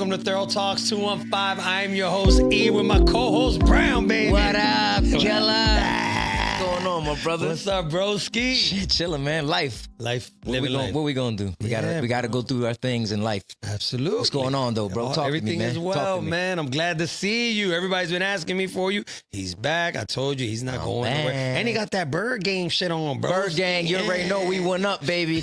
welcome to Thorough Talks 215. I am your host, E, with my co-host, Brown, baby. What up, killer? What's going on, my brother? What's up, broski? Shit, chilling, man. Life. Life, What we gonna do? We gotta go through our things in life. Absolutely. What's going on, though, bro? Talk Everything to me, man. is well, man. I'm glad to see you. Everybody's been asking me for you. He's back. I told you he's not going nowhere. And he got that Bird Gang shit on, bro. Bird Gang, you already know we went up, baby.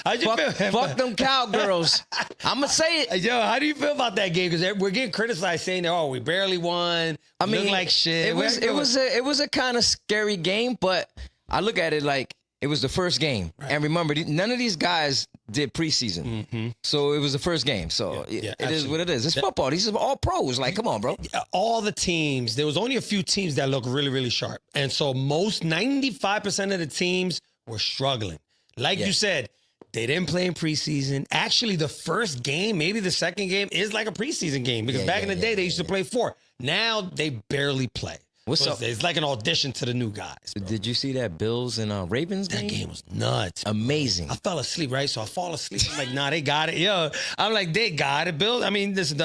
How'd you feel? Fuck them cowgirls. I'ma say it. Yo, how do you feel about that game? Because we're getting criticized saying that, we barely won. I mean, look like shit. It was a kind of scary game, but I look at it like it was the first game. Right. And remember, none of these guys did preseason. Mm-hmm. So it was the first game. So it is what it is. It's football. These are all pros. Like, come on, bro. All the teams, there was only a few teams that look really, really sharp. And so 95% of the teams were struggling. Like you said, they didn't play in preseason. Actually, the first game, maybe the second game, is like a preseason game. Because back in the day, they used to play 4. Now they barely play. What's up? It's like an audition to the new guys. Bro. Did you see that Bills and Ravens game? That game was nuts. Amazing. I fell asleep, right? So I fall asleep. I'm like, nah, they got it. Yo, I'm like, they got it. Bills. I mean, listen,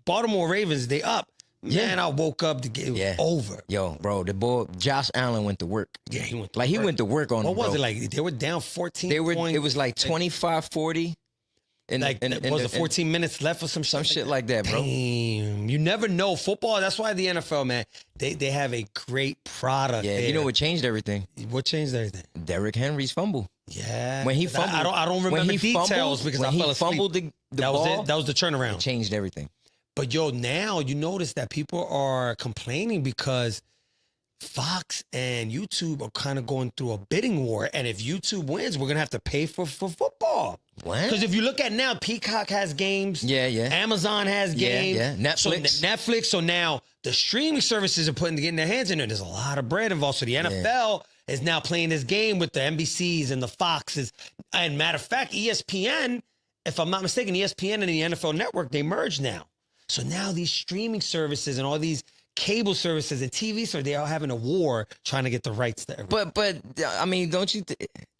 Baltimore Ravens, they up. Man, I woke up, the game was over. Yo, bro, the boy, Josh Allen went to work. Yeah, he went to work. He went to work on What was it like? They were down 14 points. It was like 25-40. And was it 14 minutes left or some shit like that, bro? Damn. You never know. Football, that's why the NFL, man, they have a great product. Yeah, there. You know what changed everything? What changed everything? Derrick Henry's fumble. Yeah. When he fumbled. I don't remember details because I fell asleep. Fumbled the ball, that was the turnaround. It changed everything. But yo, now you notice that people are complaining because Fox and YouTube are kind of going through a bidding war. And if YouTube wins, we're going to have to pay for football. What? Because if you look at now, Peacock has games. Yeah. Amazon has games. Yeah. Netflix. So now the streaming services are getting their hands in there. There's a lot of bread involved. So the NFL is now playing this game with the NBCs and the Foxes. And matter of fact, ESPN, if I'm not mistaken, ESPN and the NFL Network, they merged now. So now these streaming services and all these cable services and TV services, they are having a war trying to get the rights to everything. But I mean, don't you?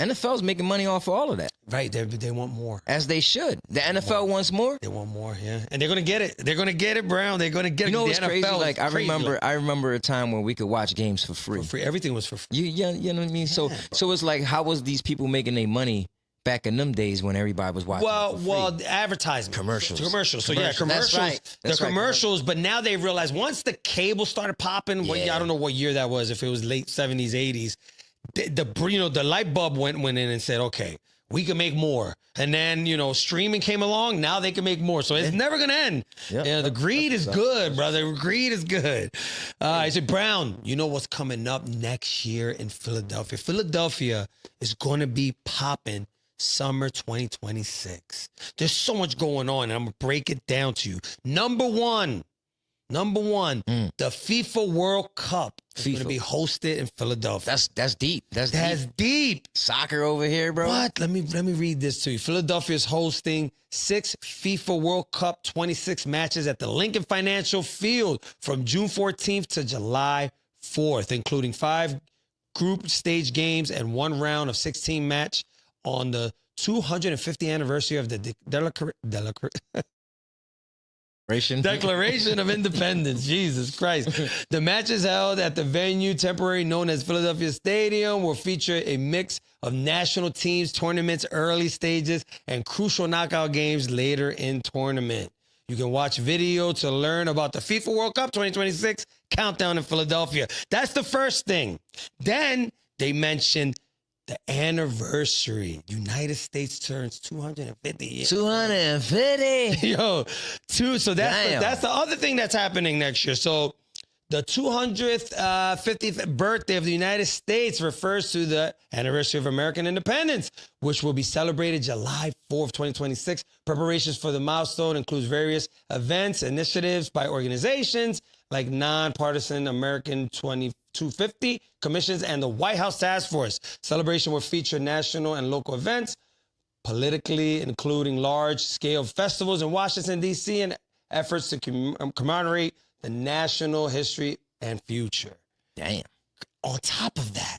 NFL's making money off of all of that. Right, they want more. As they should. The NFL wants more. They want more, yeah. And they're going to get it. They're going to get it, Brown. They're going to get it. You know what's NFL crazy? Like, I crazy. remember a time when we could watch games for free. For free. Everything was for free. You know what I mean? So it's like, how was these people making their money back in them days when everybody was watching? Well, advertising. Commercials. So yeah, commercials. That's the commercials, but now they realize once the cable started popping, I don't know what year that was, if it was late 70s, 80s, the light bulb went in and said, okay, we can make more. And then, streaming came along. Now they can make more. So it's never going to end. The greed is good, brother. Greed is good. I said, Brown, you know what's coming up next year in Philadelphia? Philadelphia is going to be popping summer 2026. There's so much going on, and I'm going to break it down to you. Number one, the FIFA World Cup is going to be hosted in Philadelphia. That's deep. That's deep. Soccer over here, bro. What? Let me read this to you. Philadelphia is hosting 6 FIFA World Cup 26 matches at the Lincoln Financial Field from June 14th to July 4th, including 5 group stage games and 1 round of 16 match on the 250th anniversary of the Declaration of Independence. Jesus Christ. The matches held at the venue temporarily known as Philadelphia Stadium will feature a mix of national teams, tournaments, early stages, and crucial knockout games later in tournament. You can watch video to learn about the FIFA World Cup 2026 countdown in Philadelphia. That's the first thing. Then they mentioned the anniversary. United States turns 250 years. 250. Yo, so that's the other thing that's happening next year. So the 250th birthday of the United States refers to the anniversary of American independence, which will be celebrated July 4th, 2026. Preparations for the milestone includes various events, initiatives by organizations like Nonpartisan American 250 commissions and the White House Task Force. Celebration will feature national and local events, politically, including large-scale festivals in Washington, D.C., and efforts to commemorate the national history and future. Damn. On top of that,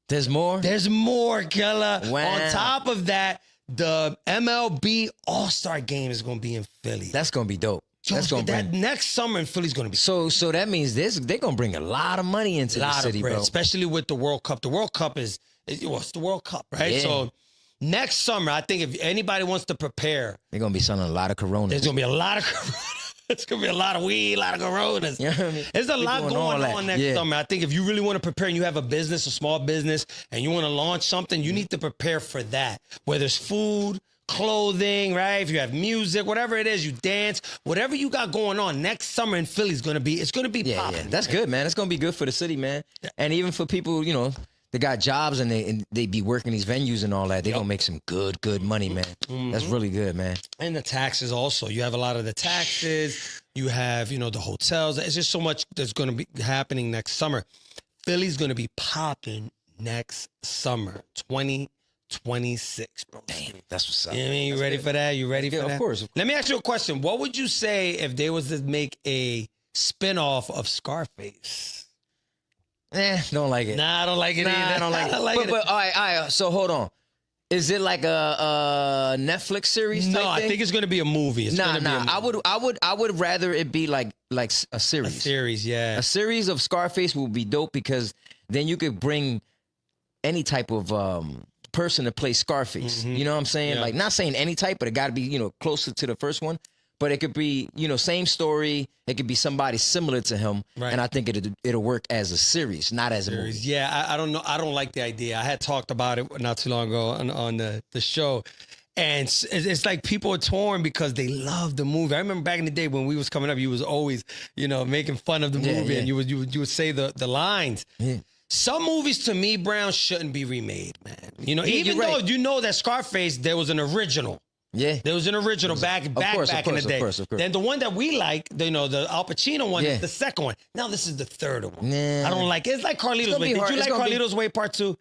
there's more? There's more, killer. Wow. On top of that, the MLB All-Star Game is going to be in Philly. That's gonna be dope. That's gonna that bring. next summer in Philly's going to be So that means they're gonna bring a lot of money into the city, bro. especially with the World Cup. The World Cup it's the World Cup, right? Yeah. So next summer, I think if anybody wants to prepare, They're gonna be selling a lot of Corona. there's going to be a lot of Corona. It's going to be a lot of weed, a lot of Coronas. You know what I mean? There's a lot going on next summer. I think if you really want to prepare and you have a business, a small business, and you want to launch something, you need to prepare for that. Whether it's food, clothing, right? If you have music, whatever it is, you dance, whatever you got going on next summer in Philly is going to be popping. Yeah. That's good, man. It's gonna be good for the city, man. And even for people, you know, they got jobs and they be working these venues and all that. They gonna make some good money, man. That's really good, man. And the taxes also. You have a lot of the taxes. You have, you know, the hotels. It's just so much that's going to be happening next summer. Philly's going to be popping next summer, 2026, bro. Damn, that's what's up. You know what I mean? You ready for that? You ready for that? Of course. Let me ask you a question. What would you say if they was to make a spinoff of Scarface? Don't like it. Nah, I don't like it either. I don't like it. But all right. So hold on. Is it like a Netflix series? No, type I thing? think it's gonna be a movie. It's gonna be a movie. I would rather it be like a series. A series, yeah. A series of Scarface will be dope because then you could bring any type of person to play Scarface. You know what I'm saying? Yeah. Like not saying any type, but it got to be, you know, closer to the first one. But it could be, you know, same story. It could be somebody similar to him, Right. and I think it'll work as a series, not as a movie. Yeah, I don't know. I don't like the idea. I had talked about it not too long ago on the show. And it's like people are torn because they love the movie. I remember back in the day when we was coming up, you was always, you know, making fun of the movie, and you would say the lines. Yeah. Some movies to me, Brown, shouldn't be remade, man. You know, even though you know that Scarface, there was an original. Yeah, there was an original back in the day. Of course. Then the one that we like, you know, the Al Pacino one is the second one. Now this is the third one. Nah. I don't like it. It's like Carlito's Way. Did you like Carlito's Way Part 2?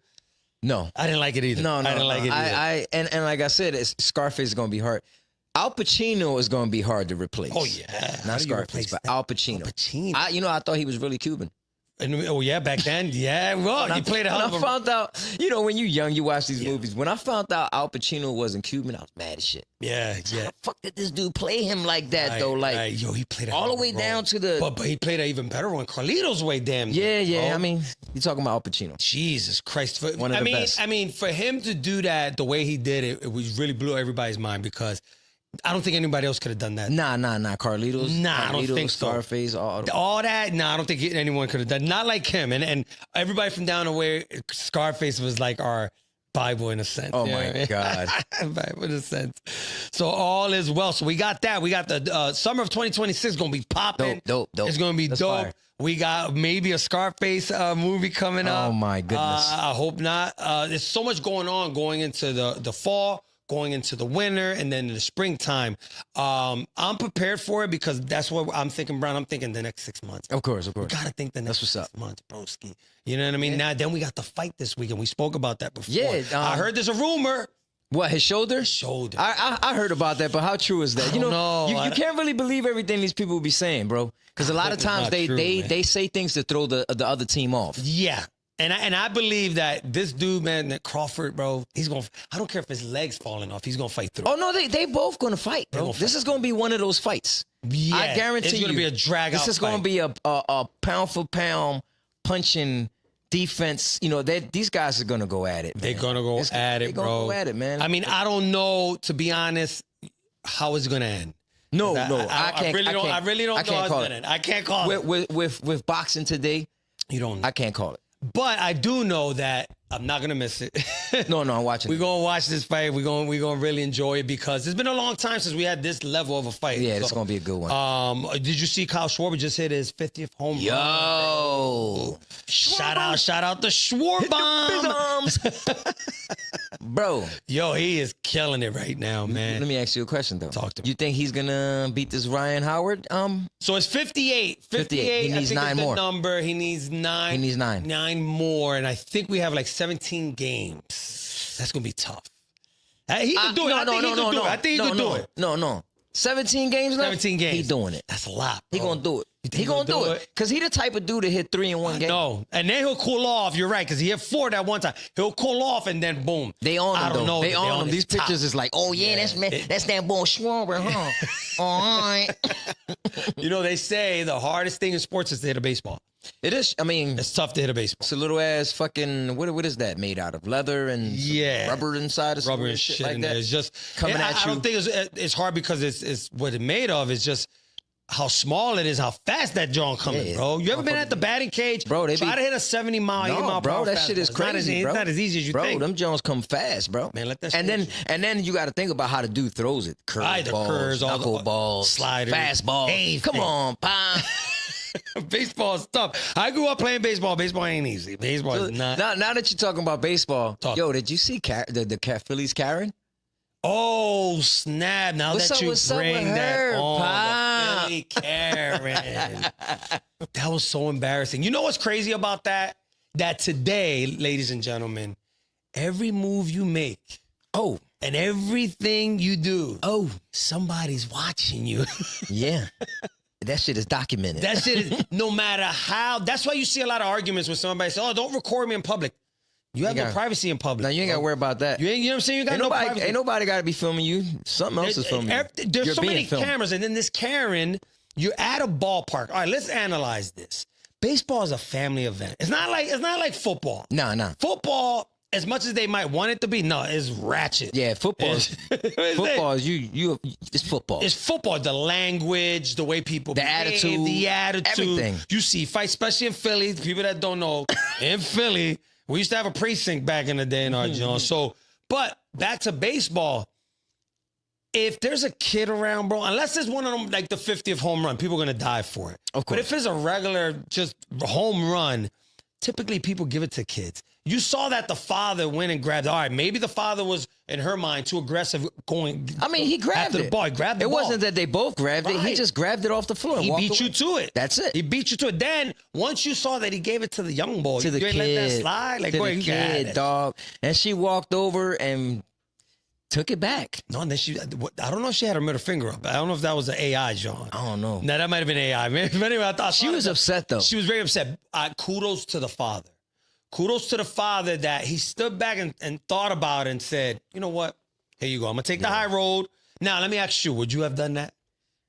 No, I didn't like it either. No, I didn't like it either. And like I said, Scarface is gonna be hard. Al Pacino is gonna be hard to replace. Oh yeah, not Scarface, but Al Pacino. I thought he was really Cuban. Oh yeah, back then, yeah. Well, he played a hell of a... I found out, you know, when you're young, you watch these movies. When I found out Al Pacino wasn't Cuban, I was mad as shit. Yeah. How the fuck did this dude play him like that though? Like, yo, he played all the way down to the. But he played an even better one, Carlito's Way. Damn. Yeah. I mean, you're talking about Al Pacino. Jesus Christ! One of the best. I mean, for him to do that the way he did it, it was really blew everybody's mind because I don't think anybody else could have done that. Nah. Carlitos. I don't think so. Scarface, all that. Nah, I don't think anyone could have done. Not like him. And everybody from down the way, Scarface was like our Bible in a sense. Oh my God. Bible in a sense. So all is well. So we got that. We got the summer of 2026 going to be popping. Dope. It's going to be That's dope. Fire. We got maybe a Scarface movie coming up. Oh my goodness. I hope not. There's so much going on going into the fall, going into the winter, and then in the springtime. I'm prepared for it because that's what I'm thinking, Brown. I'm thinking the next 6 months. Of course. You gotta think the next That's what's 6 months, broski. You know what I mean? Now, then we got the fight this weekend. We spoke about that before. Yeah. I heard there's a rumor. What, his shoulder? Shoulder. I heard about that, but how true is that? I don't know. You can't really believe everything these people be saying, bro. Because a lot of times they say things to throw the other team off. Yeah. And I believe that this dude, man, that Crawford, bro, he's going to, I don't care if his leg's falling off. He's going to fight through. Oh, no, they both going to fight, bro. This is going to be one of those fights. Yeah. I guarantee you. It's going to be a drag out This is going to be a pound for pound punching defense. You know, these guys are going to go at it, man. They're going to go at it, bro. They're going to go at it, man. I mean, I don't know, to be honest, how it's going to end. No, I really don't know how it's going to end. I can't call it. With boxing today, you don't know. I can't call it. But I do know that I'm not gonna miss it. No, I'm watching. We're gonna watch this fight. We're gonna really enjoy it because it's been a long time since we had this level of a fight. Yeah, it's gonna be a good one. Did you see Kyle Schwarber just hit his 50th home run? Yo, shout out to Schwarber, bro. Yo, he is killing it right now, man. Let me ask you a question though. Talk to me. You think he's gonna beat this Ryan Howard? So it's 58. 58. He needs 9 more. Number. He needs 9. He needs 9. 9 more, and I think we have like 17 games. That's gonna be tough. He can do it. I think he can do it. No. 17 games left? 17 games. He doing it. That's a lot, He bro. gonna do it. You think He gonna do it. Because he the type of dude to hit 3 in one game. No. And then he'll cool off. You're right, because he hit 4 that one time. He'll cool off, and then boom. They on him, I don't know. They on him. These top. pictures is like, oh, yeah, that's that boy Schwarber, huh? All right. You know, they say the hardest thing in sports is to hit a baseball. It is. I mean, It's tough to hit a baseball. it's a little ass fucking, what is that made out of? Leather and rubber inside of Rubber and shit like in that? there. It's just coming at I you. don't think it's hard because it's what it's made of. It's just how small it is, how fast that John coming, Yeah, bro. You ever been at the batting cage? Bro, they try to hit a 70 mile, 80 mile bro, per hour that shit is fastball. crazy, It's not as easy as you think. Bro, them Jones come fast, bro. Man, let that and shit then you got to think about how the dude throws it. Right, the curves, all the knuckleballs, sliders, fastball. anything. Come on, pa. Baseball is tough. I grew up playing baseball. Baseball ain't easy. Baseball is not. Now that you're talking about baseball, yo, did you see the Phillies Karen? Oh, snap. Now What's that up- you what's up bring with that her, on, Pa? the Philly Karen. That was so embarrassing. You know what's crazy about that? That today, ladies and gentlemen, every move you make, and everything you do, somebody's watching you. Yeah. That shit is documented. That shit is, no matter how, that's why you see a lot of arguments when somebody says, oh, don't record me in public. You have no privacy in public. No, you ain't got to worry about that. You know what I'm saying? You got no privacy. Ain't nobody got to be filming you. Something else is filming you. There's You're so many being filmed. cameras, and then this Karen, you're at a ballpark. All right, let's analyze this. Baseball is a family event. It's not like football. No. Football, as much as they might want it to be, no, it's ratchet. Yeah, football is you. It's football. It's football. The language, the way people behave, the attitude, everything. You see fights, especially in Philly. People that don't know, in Philly, we used to have a precinct back in the day in our joint. So, but back to baseball. If there's a kid around, bro, unless it's one of them, like the 50th home run, people are going to die for it. Of course. But if it's a regular, just home run, typically people give it to kids. You saw that the father went and grabbed. All right, maybe the father was, in her mind, too aggressive going. I mean, he grabbed after it. the ball. He grabbed the ball. It wasn't that they both grabbed it. He Right. just grabbed it off the floor. And He walked beat away. you to it. That's it. He beat you to it. Then, once you saw that he gave it to the young boy, To the you ain't kid. let that slide. Like, to boy, the you got kid, it. dog. And she walked over and took it back. No, and then I don't know if she had her middle finger up. I don't know if that was an AI, John. I don't know. No, that might have been AI. But anyway, I thought She was upset, though. She was very upset. Kudos to the father. Kudos to the father that he stood back and thought about it and said, you know what? Here you go. I'm going to take the high road. Now, let me ask you, would you have done that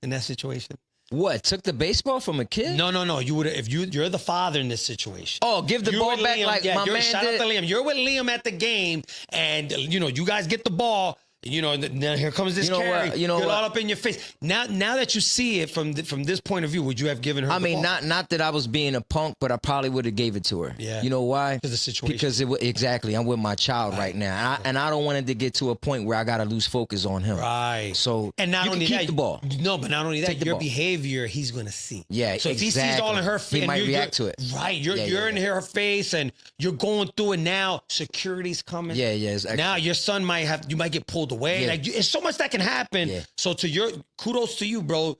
in that situation? What? Took the baseball from a kid? No. You would, if you're the father in this situation. Oh, give the You're ball with back Liam. like Yeah, my man shout did. out to Liam. You're with Liam at the game, and you guys get the ball. And then here comes this carry. You know Get what? all up in your face. Now that you see it from this point of view, would you have given her? I the mean, ball? not that I was being a punk, but I probably would have gave it to her. Yeah. You know why? Because the situation. Because exactly, I'm with my child right now, and I don't want it to get to a point where I gotta lose focus on him. Right. So and not you only can that, keep the ball. No, but not only that, Take the your ball. behavior he's gonna see. Yeah, So if he sees all in her face, he might react to it. Right. You're in her face, and you're going through it now. Security's coming. Yeah, it's actually, Now your son might get pulled away. Yeah. Like it's so much that can happen. Yeah. So kudos to you, bro.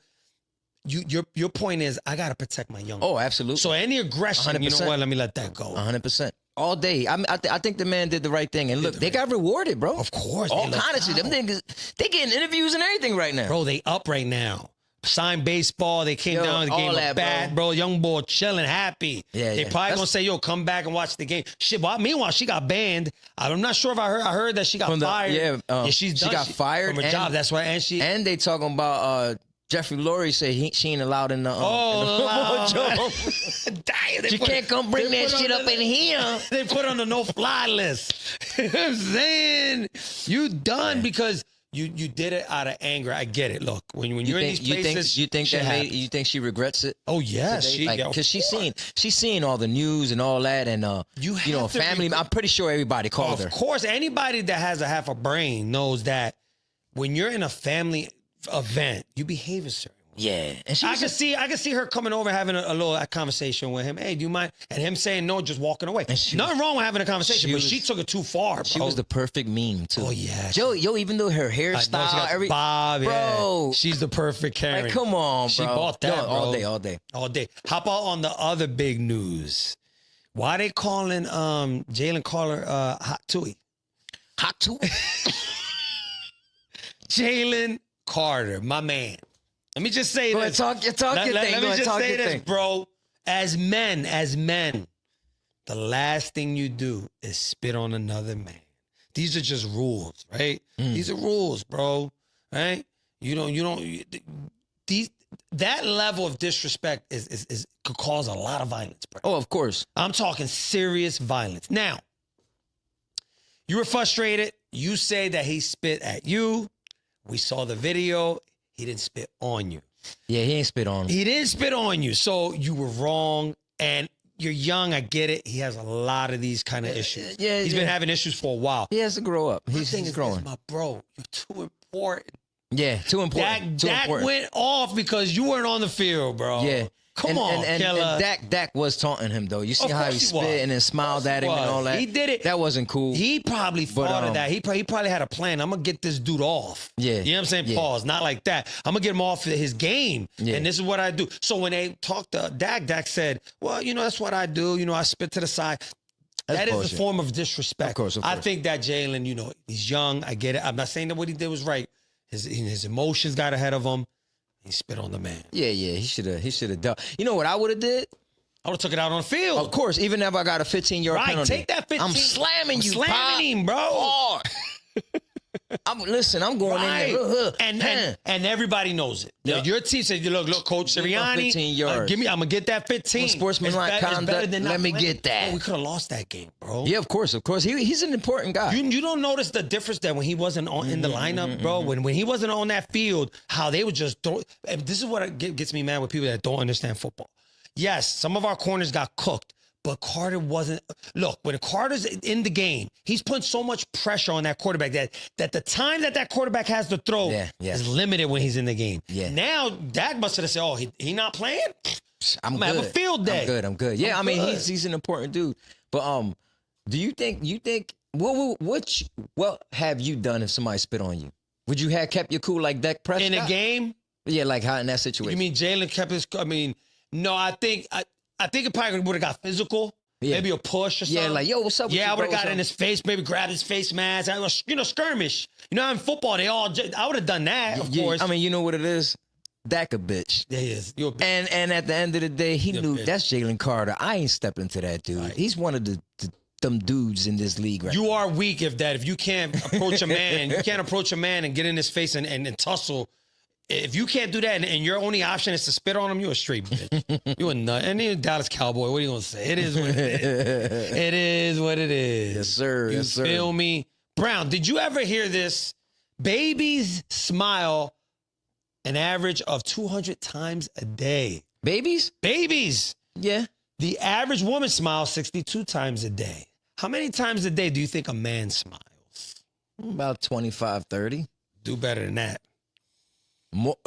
Your point is I gotta protect my young. Oh, absolutely. So any aggression, you know 100%. what? Let me let that go. 100%. All day. I think the man did the right thing. And look, they got rewarded, bro. Of course. All they look kind of shit. Them niggas, they getting interviews and everything right now. Bro, they up right now. Signed baseball. They came down the all game that, of bat, bro. Young boy chilling, happy. Yeah, They probably gonna say, yo, come back and watch the game. Shit. Well, meanwhile, she got banned. I'm not sure if I heard that she got fired. She got fired from her job. That's why. And they talking about Jeffrey Lurie say she ain't allowed in the damn, you can't come bring that shit up in here. They put on the no-fly list. You know what I'm saying? You done because you did it out of anger. I get it. Look, when you're in these places, you think she regrets it? Oh yeah, because she's seen all the news and all that, and family. I'm pretty sure everybody called her. Of course, anybody that has a half a brain knows that when you're in a family event, you behave a certain way. Yeah, and I can see her coming over having a little conversation with him. Hey, do you mind? And him saying no, just walking away. Nothing wrong with having a conversation, but she took it too far, bro. She was the perfect meme too. Oh yeah, yo, even though her hairstyle, Bob, bro, yeah. She's the perfect Karen. Like, come on, bro. She bought that, bro. all day. How about on the other big news? Why they calling Jalen Carter Hot Tui? Hot Tui. Jalen Carter, my man. Let me just say this. Talk your thing. Let me just say this, bro. As men, the last thing you do is spit on another man. These are just rules, right? These are rules, bro. Right? That level of disrespect could cause a lot of violence, bro. Oh, of course. I'm talking serious violence. Now, you were frustrated. You say that he spit at you. We saw the video. He didn't spit on you. Yeah, he ain't spit on him. He didn't spit on you. So you were wrong. And you're young. I get it. He has a lot of these kind of issues. Yeah, He's been having issues for a while. He has to grow up. He's growing. This, my bro, you're too important. Yeah, too important. Dak went off because you weren't on the field, bro. Yeah. Come on, killer. And Dak was taunting him, though. You see how he spit and then smiled at him and all that? He did it. That wasn't cool. He probably thought of that. He probably had a plan. I'm going to get this dude off. Yeah. You know what I'm saying? Yeah. Pause. Not like that. I'm going to get him off of his game. Yeah. And this is what I do. So when they talked to Dak said, well, that's what I do. I spit to the side. That is a form of disrespect. Of course. I think that Jalen, he's young. I get it. I'm not saying that what he did was right. His emotions got ahead of him. He spit on the man. Yeah. He should have done. You know what I would have did? I would have took it out on the field. Of course, even if I got a 15-yard penalty. Take that 15. I'm slamming you, slamming him, bro. Hard. I'm going in there. And everybody knows it. Yep. Your team said, look, Coach Sirianni, 15 yards. I'm gonna get that 15. Sportsmanlike conduct. Let me get that. Bro, we could have lost that game, bro. Yeah, of course. He's an important guy. You don't notice the difference that when he wasn't in the lineup, bro. When he wasn't on that field, how they would just throw. And this is what gets me mad with people that don't understand football. Yes, some of our corners got cooked. But Carter wasn't. Look, when Carter's in the game, he's putting so much pressure on that quarterback that the time that quarterback has to throw is limited when he's in the game. Yeah. What Dak must have said, he not playing? I'm gonna have a field day. I'm good. Yeah, I mean he's an important dude. But do you think what have you done if somebody spit on you? Would you have kept your cool like Dak Prescott? In a game? Yeah, like how in that situation. You mean Jalen kept his? I mean, no, I think it probably would have got physical. Yeah. Maybe a push or something. Yeah, like, yo, what's up? Yeah, I would have got in his face, maybe grabbed his face mask. Skirmish. In football, I would have done that, of course. I mean, you know what it is? Dak a bitch. Yeah, he is. You're a bitch. And at the end of the day, he knew that's Jalen Carter. I ain't stepping to that dude. Right. He's one of them dudes in this league right now. You are weak if you can't approach a man. You can't approach a man and get in his face and tussle. If you can't do that and your only option is to spit on him, you're a straight bitch. You a nut. And you're a Dallas Cowboy. What are you going to say? It is what it is. It is what it is. Yes, sir. You feel me? Brown, did you ever hear this? Babies smile an average of 200 times a day. Babies? Babies. Yeah. The average woman smiles 62 times a day. How many times a day do you think a man smiles? About 25, 30. Do better than that.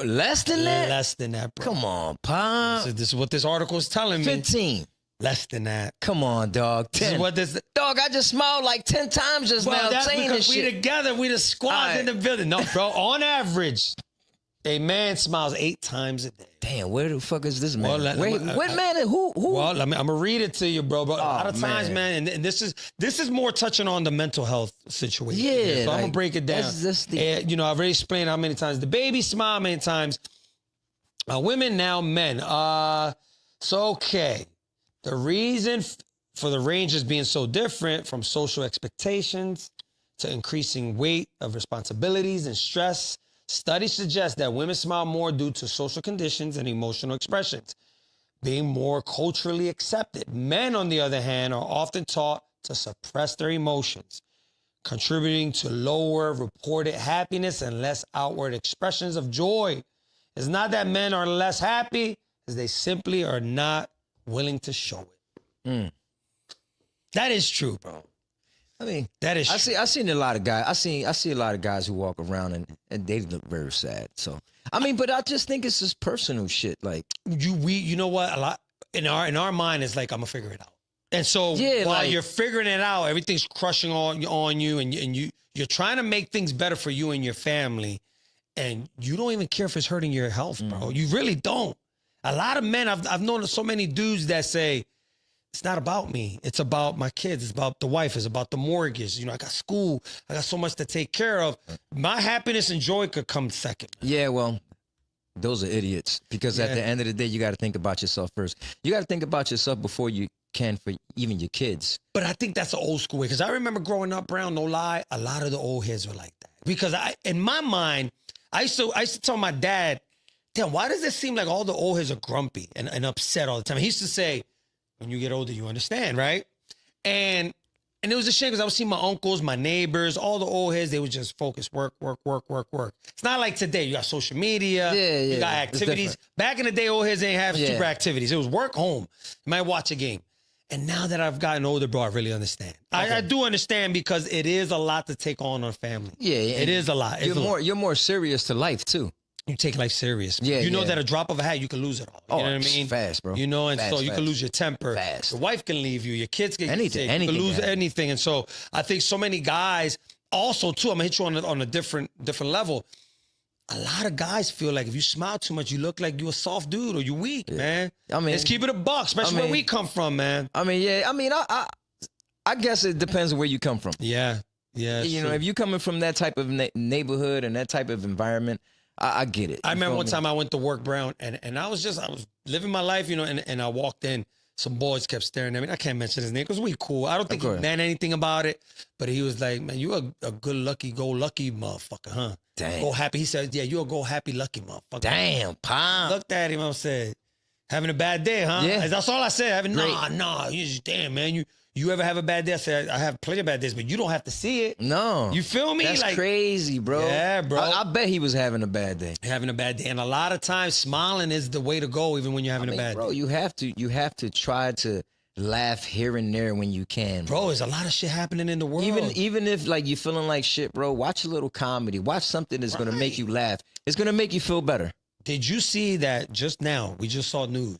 Less than that? Less than that, bro. Come on, Pop. This is what this article is telling me. 15. Less than that. Come on, dog. 10. This is what this. Dog, I just smiled like 10 times just now That's saying because this we shit. Together. We the squad in the building. No, bro. On average, a man smiles 8 times a day. Damn, where the fuck is this man? Well, what man? Who? Well, I'm gonna read it to you, bro. A lot of times, man, and this is more touching on the mental health situation. Yeah, so I'm gonna break it down. I've already explained how many times the babies smile, many times women, now men. Okay. The reason for the ranges being so different, from social expectations to increasing weight of responsibilities and stress. Studies suggest that women smile more due to social conditions and emotional expressions being more culturally accepted. Men, on the other hand, are often taught to suppress their emotions, contributing to lower reported happiness and less outward expressions of joy. It's not that men are less happy, as they simply are not willing to show it. That is true, bro. I mean, that is. I seen a lot of guys. I see a lot of guys who walk around and they look very sad. So I mean, but I just think it's just personal shit. Like you know what? A lot in our mind is like, I'm gonna figure it out. And so while you're figuring it out, everything's crushing on you, and you're trying to make things better for you and your family, and you don't even care if it's hurting your health, bro. You really don't. A lot of men, I've known so many dudes that say, it's not about me. It's about my kids. It's about the wife. It's about the mortgage. You know, I got school. I got so much to take care of. My happiness and joy could come second. Yeah, well, those are idiots. Because at the end of the day, you got to think about yourself first. You got to think about yourself before you can for even your kids. But I think that's the old school way. Because I remember growing up, Brown, no lie, a lot of the old heads were like that. Because in my mind, I used to tell my dad, damn, why does it seem like all the old heads are grumpy and upset all the time? He used to say, when you get older, you understand, right? And it was a shame because I would see my uncles, my neighbors, all the old heads, they would just focus, work. It's not like today. You got social media, you got activities. Back in the day, old heads ain't have super activities. It was work, home. You might watch a game. And now that I've gotten older, bro, I really understand. Okay. I do understand because it is a lot to take on family. Yeah, it is a lot. You're more serious to life too. You take life serious. Yeah, you know that a drop of a hat, you can lose it all. You know what I mean? Fast, bro. You know, and fast, so you can lose your temper. Fast. Your wife can leave you. Your kids can anything. You can lose anything. And so I think so many guys also too, I'm gonna hit you on a different level. A lot of guys feel like if you smile too much, you look like you a soft dude or you weak, man. I mean, let's keep it a buck, especially where we come from, man. I mean, I guess it depends on where you come from. Yeah. You know, if you coming from that type of neighborhood and that type of environment, I get it. I remember one time I went to work, Brown, and I was living my life, you know, and I walked in. Some boys kept staring at me. I can't mention his name because we cool. I don't think he meant anything about it, but he was like, man, you a good lucky motherfucker, huh? Damn. Go happy. He said, yeah, you a go happy lucky motherfucker. Damn, Pom. Looked at him and said, having a bad day, huh? Yeah. That's all I said. Nah. Damn, man. You ever have a bad day? I said, I have plenty of bad days, but you don't have to see it. No. You feel me? That's crazy, bro. Yeah, bro. I bet he was having a bad day. Having a bad day. And a lot of times, smiling is the way to go, even when you're having a bad day. Bro, you have to try to laugh here and there when you can. Bro, there's a lot of shit happening in the world. Even if like you're feeling like shit, bro, watch a little comedy. Watch something that's going to make you laugh. It's going to make you feel better. Did you see that just now? We just saw news.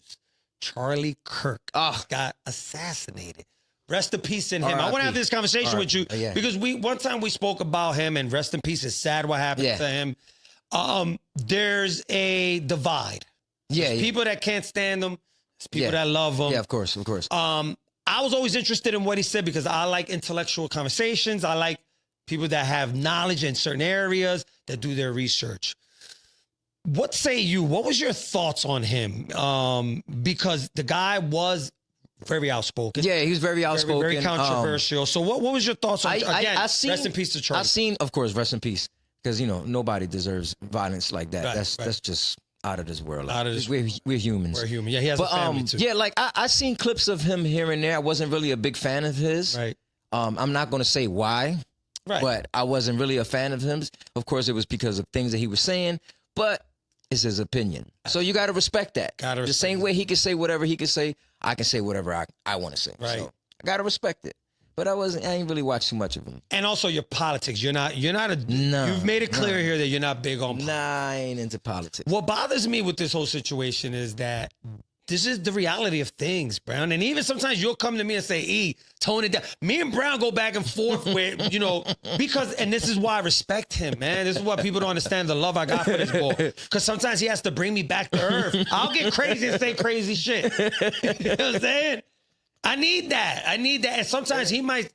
Charlie Kirk got assassinated. Rest in peace in him. I want to have this conversation with you because one time we spoke about him and rest in peace. It's sad what happened to him. There's a divide. There's people that can't stand him. There's people that love him. Yeah, of course. I was always interested in what he said because I like intellectual conversations. I like people that have knowledge in certain areas that do their research. What say you? What was your thoughts on him? Because the guy was very outspoken. Yeah, he was very outspoken. Very controversial. So what was your thoughts on rest in peace to Charlie? Of course, rest in peace. Because, you know, nobody deserves violence like that. Right, that's just out of this world. We're humans. We're human. Yeah, he has a family too. Yeah, like I seen clips of him here and there. I wasn't really a big fan of his. Right. I'm not going to say why. Right. But I wasn't really a fan of him. Of course, it was because of things that he was saying. But it's his opinion. So you got to respect that. The same way he could say whatever he could say, I can say whatever I want to say. Right. So I got to respect it. But I ain't really watched too much of him. And also your politics. You've made it clear here that you're not big on politics. Nah, I ain't into politics. What bothers me with this whole situation is that this is the reality of things, Brown. And even sometimes you'll come to me and say, tone it down. Me and Brown go back and forth with, and this is why I respect him, man. This is why people don't understand the love I got for this boy. Because sometimes he has to bring me back to earth. I'll get crazy and say crazy shit. You know what I'm saying? I need that. And sometimes he might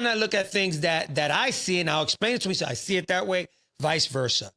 not look at things that I see, and I'll explain it to him. So I see it that way, vice versa.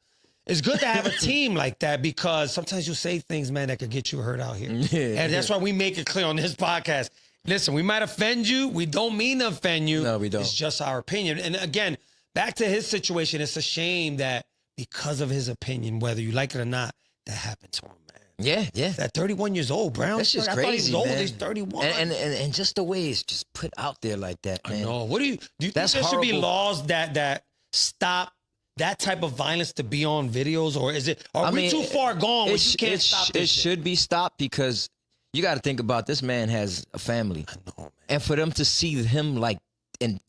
It's good to have a team like that because sometimes you'll say things, man, that could get you hurt out here. And that's why we make it clear on this podcast. Listen, we might offend you. We don't mean to offend you. No, we don't. It's just our opinion. And again, back to his situation, it's a shame that because of his opinion, whether you like it or not, that happened to him, man. Yeah. At 31 years old, Brown. That's just crazy, man. He's 31. And just the way it's just put out there like that, man. I know. What do you think there should be laws that stop that type of violence to be on videos, or are we too far gone where you can't stop this? It should be stopped because you got to think about this man has a family. I know, man. And for them to see him like in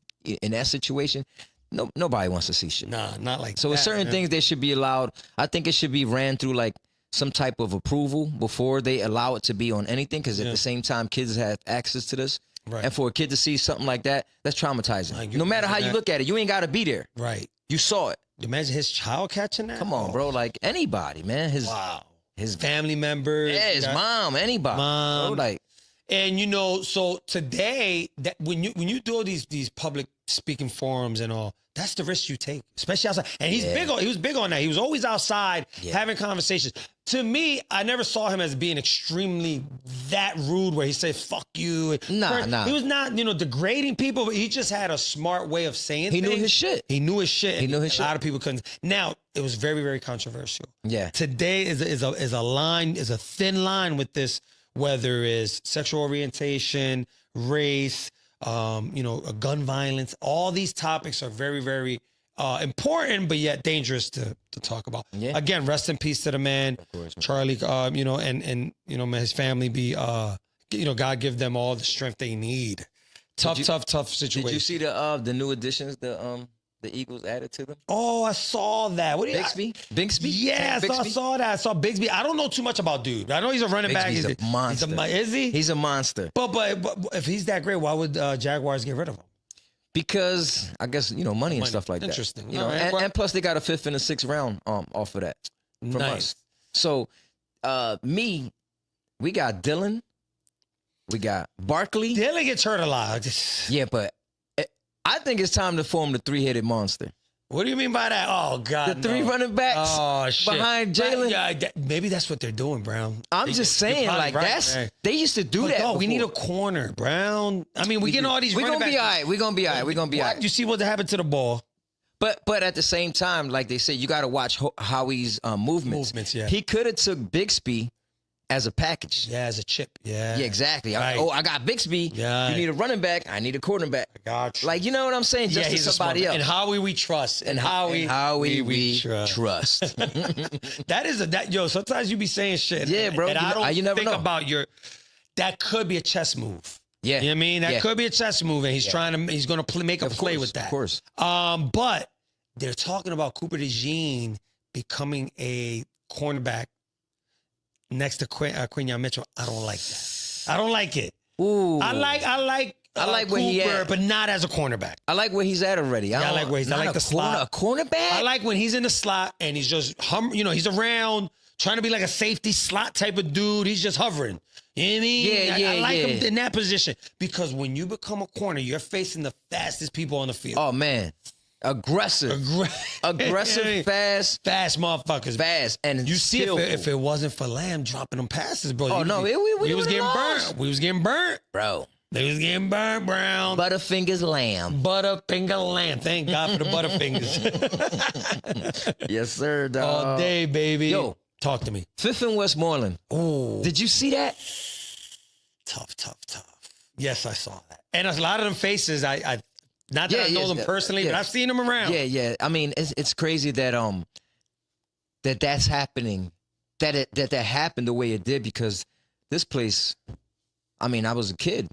that situation, nobody wants to see shit. Nah, not like so that. So certain things they should be allowed. I think it should be ran through like some type of approval before they allow it to be on anything. Because at the same time, kids have access to this. Right. And for a kid to see something like that, that's traumatizing. Like, no matter how you look at it, you ain't got to be there. Right. You saw it. Imagine his child catching that. Come on, bro. Like anybody, man. His family members. Yeah, his mom, anybody. Mom. Bro, like And you know, so today that when you do all these public speaking forums and all, that's the risk you take, especially outside. And he was big on that. He was always outside having conversations. To me, I never saw him as being extremely that rude where he said, fuck you. Nah. He was not, degrading people, but he just had a smart way of saying He things. knew his shit. He knew his shit. He knew his shit. A lot of people couldn't. Now, it was very, very controversial. Yeah. Today is a thin line with this, whether it's sexual orientation, race, gun violence. All these topics are very, very important, but yet dangerous to talk about. Yeah. Again, rest in peace to the man, Charlie. And may his family be, God give them all the strength they need. Tough situation. Did you see the new additions the Eagles added to them? Oh, I saw that. What do you Bigsby? Yes, I saw that. I saw Bigsby. I don't know too much about dude. I know he's a running back. He's a monster. Is he? He's a monster. But if he's that great, why would Jaguars get rid of him? Because I guess money and stuff like Interesting. that. And plus they got a 5th and a 6th round off of that from us. So we got Dylan, we got Barkley. Dylan gets hurt a lot. Yeah, but I think it's time to form the 3-headed monster. What do you mean by that? Oh, God, the 3 running backs behind Jalen. Yeah, maybe that's what they're doing, Brown. I'm just saying, like, right. They used to do that. We need a corner, Brown. I mean, we getting all these running backs. We're going to be all right. We're going to be all right. You see what happened to the ball. But at the same time, like they say, you got to watch Howie's movements. Yeah. He could have took Bigsby as a package. Yeah, as a chip. Yeah. Yeah, exactly. Right. I got Bigsby. Yeah. You need a running back. I need a quarterback. I got you. Like, you know what I'm saying? Just to somebody else. And Howie we trust. And Howie we trust. That is sometimes you be saying shit. Yeah, bro. And I don't you never think know. about that could be a chess move. Yeah. You know what I mean? That could be a chess move, and he's going to make a play with that. Of course. But they're talking about Cooper DeJean becoming a cornerback next to Quinyon Mitchell. I don't like that. I don't like it. Ooh. I like where Cooper, he at, but not as a cornerback. I like where he's at already. I like where he's. I like the slot. A cornerback. I like when he's in the slot and he's just he's around trying to be like a safety slot type of dude. He's just hovering. You know what I mean? I like him in that position because when you become a corner, you're facing the fastest people on the field. Oh man. Aggressive, fast motherfuckers, and you see if it wasn't for Lamb dropping them passes, bro. We was getting burnt. We was getting burnt, bro. They was getting burnt, Brown. Butterfingers Lamb. Butterfinger Lamb. Thank God for the Butterfingers. Yes, sir. Dog. All day, baby. Yo, talk to me. 5th and Westmoreland. Oh, did you see that? Tough. Yes, I saw that, and a lot of them faces. I not that I know them personally, but I've seen them around. Yeah. I mean, it's crazy that that's happening, that happened the way it did because this place. I mean, I was a kid.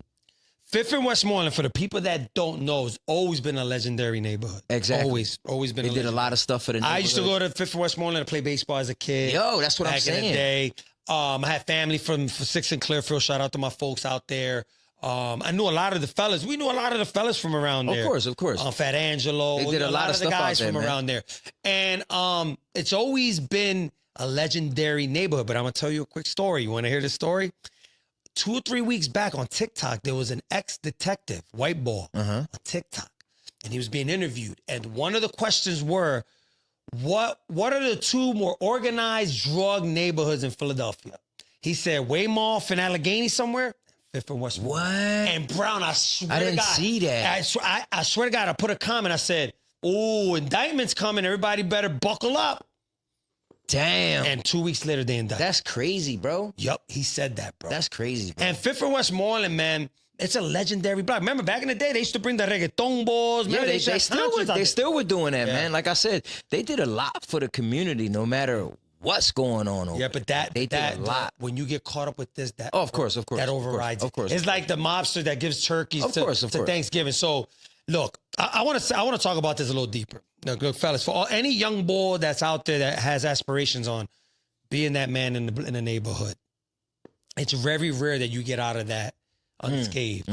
5th and Westmoreland, for the people that don't know, has always been a legendary neighborhood. Exactly. Always been. They did a lot of stuff for the neighborhood. I used to go to 5th and Westmoreland to play baseball as a kid. Yo, that's what I'm saying. Back in the day. I had family from 6th and Clearfield. Shout out to my folks out there. I knew a lot of the fellas. We knew a lot of the fellas from around there. Of course. Fat Angelo. They did a lot of the stuff guys out there, from around there. And it's always been a legendary neighborhood. But I'm going to tell you a quick story. You want to hear this story? 2 or 3 weeks back on TikTok, there was an ex-detective, white ball, on TikTok. And he was being interviewed. And one of the questions were, what are the 2 more organized drug neighborhoods in Philadelphia? He said Weymouth and Allegheny somewhere. 5th and Westmoreland. What? And Brown, I swear to God. I didn't see that. I swear to God, I put a comment. I said, oh, indictment's coming. Everybody better buckle up. Damn. And 2 weeks later, they indicted. That's crazy, bro. Yup, he said that, bro. That's crazy, bro. And 5th and Westmoreland, man, it's a legendary block. Remember, back in the day, they used to bring the reggaeton balls. Yeah, they still were doing that, man. Like I said, they did a lot for the community, no matter what's going on over. Yeah, but they did a lot. When you get caught up with this, that of course, that overrides. Of course, it's like the mobster that gives turkeys to Thanksgiving. So, look, I want to talk about this a little deeper. Look, fellas, for any young boy that's out there that has aspirations on being that man in the neighborhood, it's very rare that you get out of that unscathed.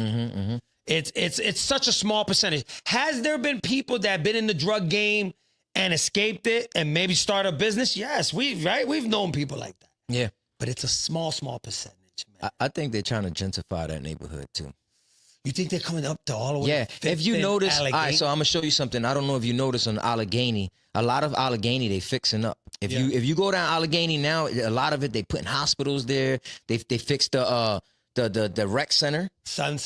It's such a small percentage. Has there been people that have been in the drug game and escaped it and maybe start a business? Yes, we've known people like that. Yeah. But it's a small percentage. I think they're trying to gentrify that neighborhood too. You think they're coming up to all the way? Yeah, if you notice, all Allegheny? right, so I'm gonna show you something. I don't know if you notice on Allegheny, a lot of Allegheny they fixing up. If you go down Allegheny now, a lot of it they putting hospitals there. They fixed the rec center.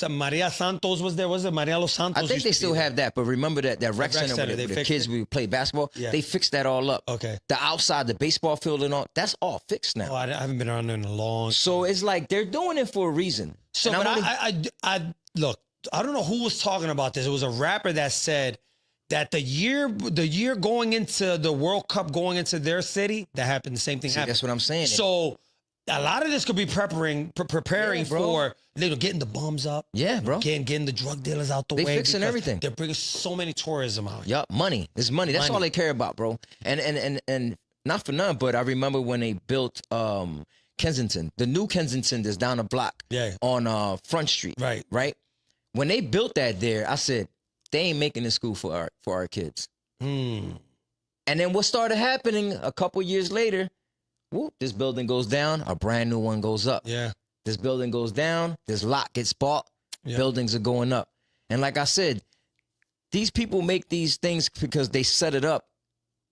Maria Santos was there. Was it Maria Los Santos? I think they still have that, but remember that rec center where they the kids would play basketball. Yeah. They fixed that all up. Okay. The outside, the baseball field and all, that's all fixed now. Oh, I haven't been around there in a long time. So it's like they're doing it for a reason. So, and but I look, I don't know who was talking about this. It was a rapper that said that the year going into the World Cup, going into their city, that happened. The same thing happened. That's what I'm saying. So a lot of this could be preparing for getting the bums up. Yeah, bro. Getting the drug dealers out the way. They fixing everything. They're bringing so many tourism out here. Yup, money. It's money. That's all they care about, bro. And not for none, but I remember when they built Kensington, the new Kensington that's down the block on Front Street. Right. When they built that there, I said, they ain't making this school for our kids. And then what started happening a couple years later, whoop, this building goes down, a brand new one goes up. Yeah. This building goes down, this lot gets bought, buildings are going up. And like I said, these people make these things because they set it up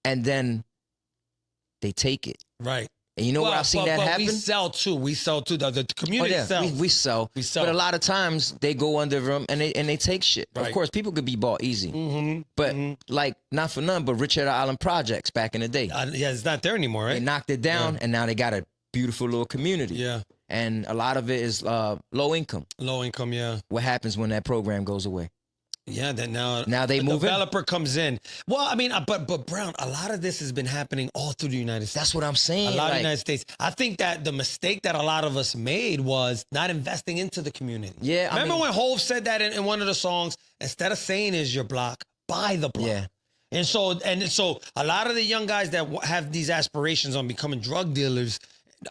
and then they take it. Right. And you know where I've seen that happen? We sell too. The community sells. We sell. But a lot of times they go under them and they take shit. Right. Of course, people could be bought easy. But like, not for none, but Richard Island Projects back in the day. It's not there anymore, right? They knocked it down and now they got a beautiful little community. Yeah. And a lot of it is low income. Low income, yeah. What happens when that program goes away? Yeah, that now they move developer comes in. Well, I mean, but Brown, a lot of this has been happening all through the United States. That's what I'm saying. A lot of the United States. I think that the mistake that a lot of us made was not investing into the community. Yeah. Remember when Hov said that in one of the songs? Instead of saying is your block, buy the block. Yeah. And so a lot of the young guys that have these aspirations on becoming drug dealers,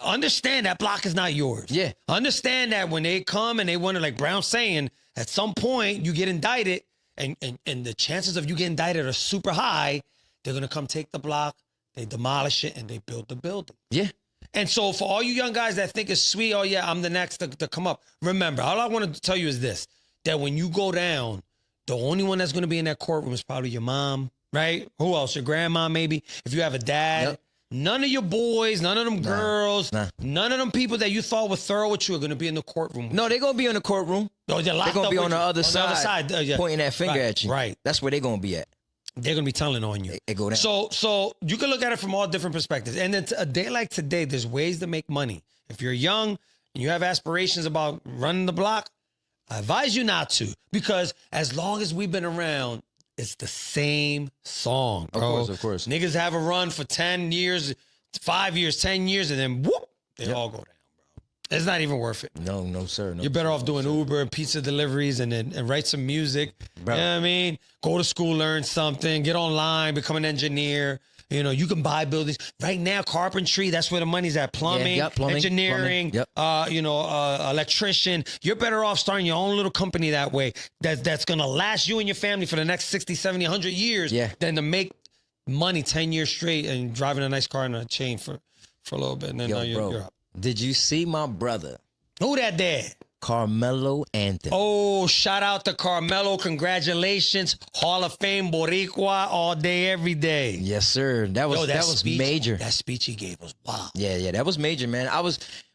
understand that block is not yours. Yeah. Understand that when they come and they want to, like Brown saying, at some point you get indicted and the chances of you getting indicted are super high. They're going to come take the block, they demolish it, and they build the building. Yeah. And so for all you young guys that think it's sweet, oh yeah, I'm the next to come up. Remember, all I want to tell you is this, that when you go down, the only one that's going to be in that courtroom is probably your mom, right? Who else? Your grandma, maybe. If you have a dad. Yep. None of your boys, none of them girls, none of them people that you thought were thorough with you are going to be in the courtroom. No, they're going to be in the courtroom. No, they're going to be on the other side, pointing that finger at you. Right. That's where they're going to be at. They're going to be telling on you. They go down. So you can look at it from all different perspectives. And it's a day like today, there's ways to make money. If you're young and you have aspirations about running the block, I advise you not to. Because as long as we've been around, it's the same song, bro. Of course. Niggas have a run for 10 years, 5 years, 10 years, and then whoop, they all go down, bro. It's not even worth it. No, sir. You're better off doing Uber and pizza deliveries and write some music. Bro. You know what I mean? Go to school, learn something, get online, become an engineer. You know, you can buy buildings. Right now, carpentry, that's where the money's at. Plumbing, engineering, electrician. You're better off starting your own little company that way. That's going to last you and your family for the next 60, 70, 100 years than to make money 10 years straight and driving a nice car and a chain for a little bit. And then you're up. Did you see my brother? Who that dad? Carmelo Anthony. Oh, shout out to Carmelo. Congratulations. Hall of Fame Boricua all day, every day. Yes, sir. That was speech, major. That speech he gave was wow. Yeah, that was major, man.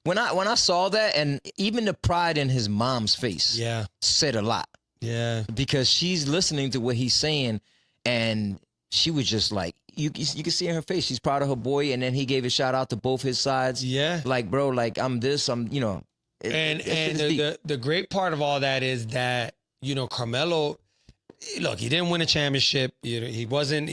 When I saw that, and even the pride in his mom's face said a lot. Yeah. Because she's listening to what he's saying, and she was just like, you can see in her face, she's proud of her boy, and then he gave a shout out to both his sides. Yeah. Like, bro, like, I'm this, I'm, you know. The great part of all that is that, you know, Carmelo, look, he didn't win a championship. He wasn't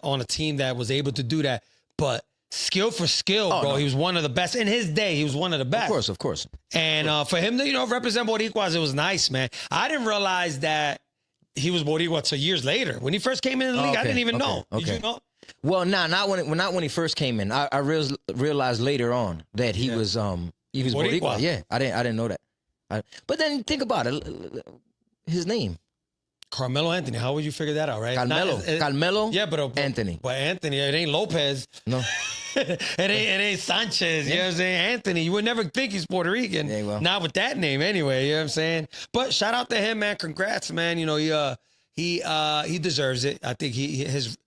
on a team that was able to do that. But skill for skill, bro, he was one of the best. In his day, he was one of the best. Of course. And for him to, represent Boricuas, it was nice, man. I didn't realize that he was Boricua until years later. When he first came in the league, I didn't even know. Did you know? Well, not when he first came in. I realized later on that he was Boricua. Yeah, I didn't know that. But then think about it. His name. Carmelo Anthony. How would you figure that out, right? Carmelo. Yeah, but Anthony. But Anthony, it ain't Lopez. No. it ain't Sanchez. You know what I'm saying? Anthony. You would never think he's Puerto Rican. Yeah, well. Not with that name anyway. You know what I'm saying? But shout out to him, man. Congrats, man. You know, he deserves it. I think his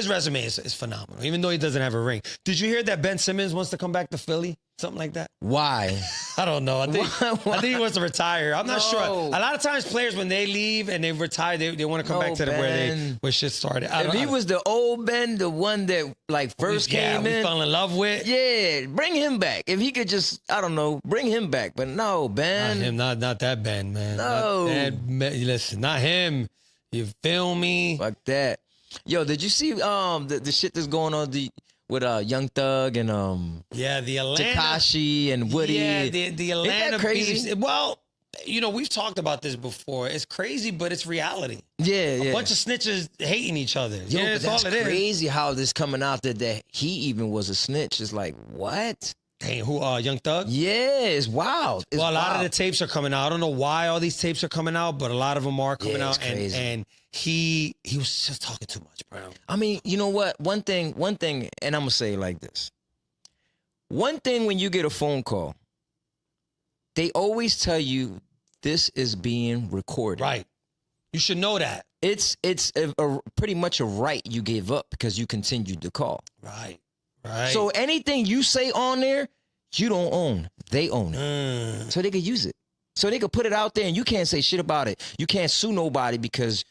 resume is phenomenal, even though he doesn't have a ring. Did you hear that Ben Simmons wants to come back to Philly? Something like that? Why? I don't know. I think he wants to retire. I'm not sure. A lot of times players, when they leave and they retire, they want to come back to where shit started. If he was the old Ben, the one that like first came in, fell in love with. Yeah, bring him back. If he could just, I don't know, bring him back. But no, Ben. Not him, not that Ben, man. No. Listen, not him. You feel me? Fuck that. Yo, did you see the shit that's going on with Young Thug and the Atlanta Tekashi and Woody? Yeah, the Atlanta crazy. Beefs. Well, you know, we've talked about this before. It's crazy, but it's reality. Yeah, a bunch of snitches hating each other. Yo, yeah, that's all it crazy is. How this coming out that he even was a snitch. It's like, what? Dang, who? Young Thug? Yeah, it's wild. A lot of the tapes are coming out. I don't know why all these tapes are coming out, but a lot of them are coming out. And he was just talking too much, bro. I mean, you know what? One thing, and I'm gonna say it like this. One thing when you get a phone call, they always tell you this is being recorded. Right. You should know that. It's pretty much a right you gave up because you continued to call. Right. Right. So anything you say on there, you don't own. They own it. So they could use it. So they could put it out there and you can't say shit about it. You can't sue nobody because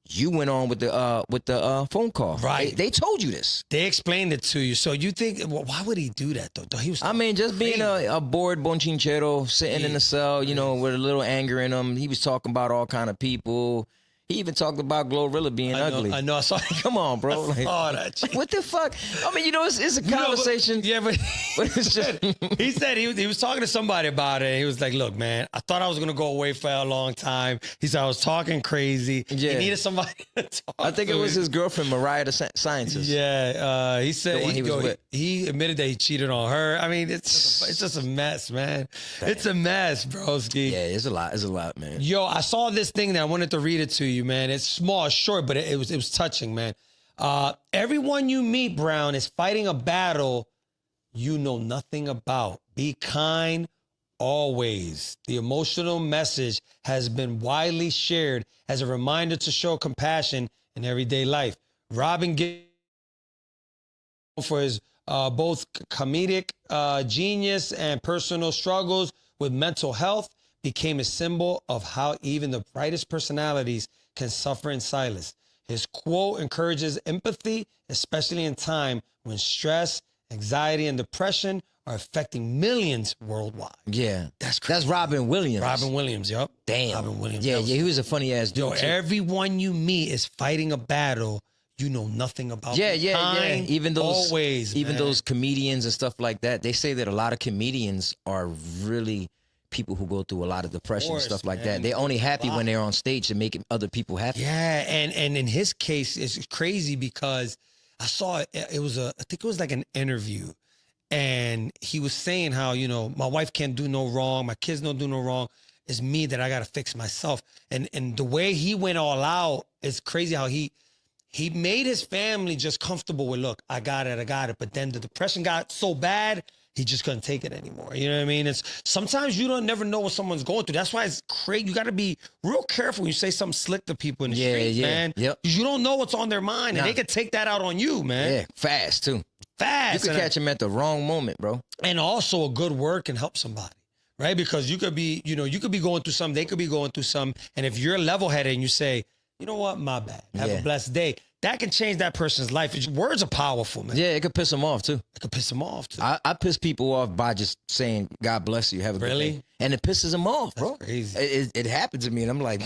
you went on with the phone call. Right. They told you this. They explained it to you. So you think, well, why would he do that though? He was just crazy. being a bored bonchinchero sitting in the cell, you know, with a little anger in him. He was talking about all kind of people. He even talked about Glorilla being ugly. I know. I saw. Come on, bro. I saw that. What the fuck? I mean, you know, it's a conversation. But it's just. He said he was talking to somebody about it. He was like, "Look, man, I thought I was gonna go away for a long time." He said I was talking crazy. Yeah. He needed somebody to talk. I think it was his girlfriend, Mariah the Scientist. Yeah. He said he admitted that he cheated on her. I mean, it's just a mess, man. Damn. It's a mess, broski. Yeah, it's a lot. It's a lot, man. Yo, I saw this thing that I wanted to read it to you, man. It's small, short, but it was touching, man. Everyone you meet, Brown, is fighting a battle you know nothing about. Be kind always. The emotional message has been widely shared as a reminder to show compassion in everyday life. Robin Gibb, for his both comedic genius and personal struggles with mental health, became a symbol of how even the brightest personalities can suffer in silence. His quote encourages empathy, especially in time when stress, anxiety, and depression are affecting millions worldwide. Yeah. That's crazy. That's Robin Williams. Robin Williams, yup. Damn. Robin Williams. Yeah, he was a funny ass dude. Yo, everyone you meet is fighting a battle you know nothing about. Yeah. Even those comedians and stuff like that, they say that a lot of comedians are really people who go through a lot of depression and stuff like that. They're only happy when they're on stage to make other people happy. Yeah, and in his case, it's crazy because I saw it was I think it was like an interview, and he was saying how, you know, my wife can't do no wrong, my kids don't do no wrong. It's me that I gotta fix myself. And the way he went all out, it's crazy how he made his family just comfortable with, look, I got it. But then the depression got so bad, he just couldn't take it anymore. You know what I mean? It's sometimes you don't never know what someone's going through. That's why it's crazy. You got to be real careful when you say something slick to people in the streets, man. Yep. Because you don't know what's on their mind, and they could take that out on you, man. Yeah, fast too. Fast. You could catch them at the wrong moment, bro. And also, a good word can help somebody, right? Because you could be, you could be going through something, they could be going through something, and if you're level-headed and you say, you know what, my bad, have a blessed day, that can change that person's life. Words are powerful, man. Yeah, it could piss them off, too. It could piss them off, too. I piss people off by just saying, God bless you, have a good day. And it pisses them off, bro. That's crazy. It happened to me, and I'm like,